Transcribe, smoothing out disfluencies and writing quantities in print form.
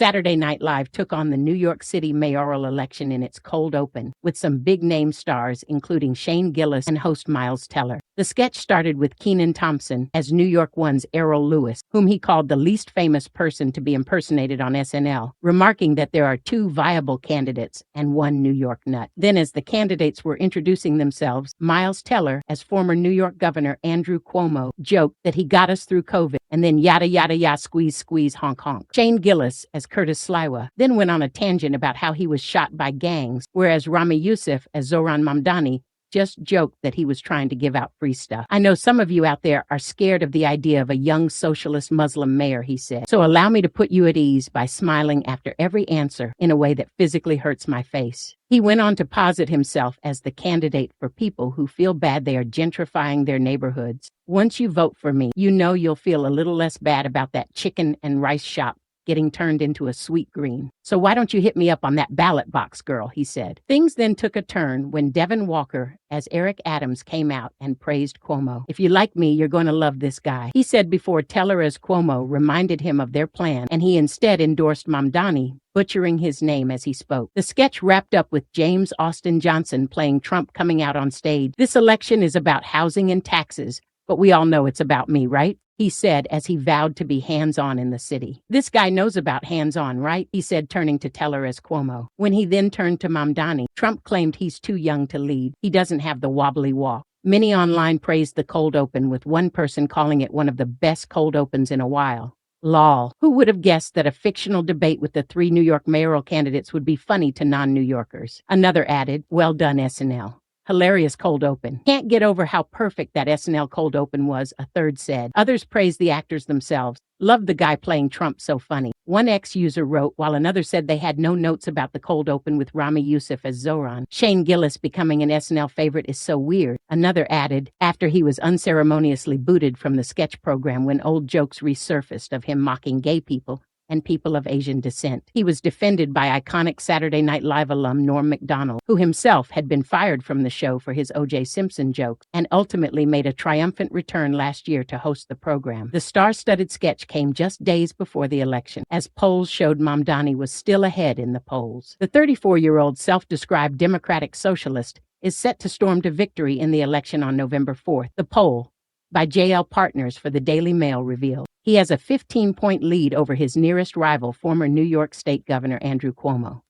Saturday Night Live took on the New York City mayoral election in its cold open, with some big-name stars including Shane Gillis and host Miles Teller. The sketch started with Kenan Thompson as New York One's Errol, whom he called the least famous person to be impersonated on SNL, remarking that there are two viable candidates and one New York nut. Then, as the candidates were introducing themselves, Miles Teller, as former New York Governor Andrew Cuomo, joked that he got us through COVID, and then yadda yadda yah, squeeze squeeze, honk honk. Shane Gillis, as Curtis Sliwa, then went on a tangent about how he was shot by gangs, whereas Ramy Youssef, as Zohran Mamdani, just joked that he was trying to give out free stuff. "I know some of you out there are scared of the idea of a young socialist Muslim mayor," he said. "So allow me to put you at ease by smiling after every answer in a way that physically hurts my face." He went on to posit himself as the candidate for people who feel bad they are gentrifying their neighborhoods. "Once you vote for me, you know you'll feel a little less bad about that chicken and rice shop getting turned into a sweet green. So why don't you hit me up on that ballot box, girl," he said. Things then took a turn when Devin Walker, as Eric Adams, came out and praised Cuomo. "If you like me, you're going to love this guy," he said before Teller as Cuomo reminded him of their plan, and he instead endorsed Mamdani, butchering his name as he spoke. The sketch wrapped up with James Austin Johnson playing Trump coming out on stage. "This election is about housing and taxes, but we all know it's about me, right?" he said as he vowed to be hands-on in the city. "This guy knows about hands-on, right?" he said, turning to Teller as Cuomo. When he then turned to Mamdani, Trump claimed he's too young to lead. He doesn't have the wobbly walk. Many online praised the cold open, with one person calling it one of the best cold opens in a while. Lol. Who would have guessed that a fictional debate with the three New York mayoral candidates would be funny to non-New Yorkers? Another added, "Well done, SNL. Hilarious cold open. Can't get over how perfect that SNL cold open was," a third said. Others praised the actors themselves. "Loved the guy playing Trump, so funny." One ex-user wrote, while another said they had no notes about the cold open with Ramy Youssef as Zohran. "Shane Gillis becoming an SNL favorite is so weird." Another added, after he was unceremoniously booted from the sketch program when old jokes resurfaced of him mocking gay people and people of Asian descent. He was defended by iconic Saturday Night Live alum Norm Macdonald, who himself had been fired from the show for his O.J. Simpson jokes and ultimately made a triumphant return last year to host the program. The star-studded sketch came just days before the election, as polls showed Mamdani was still ahead in the polls. The 34-year-old self-described Democratic socialist is set to storm to victory in the election on November 4th. The poll, by JL Partners for the Daily Mail, revealed he has a 15-point lead over his nearest rival, former New York State Governor Andrew Cuomo.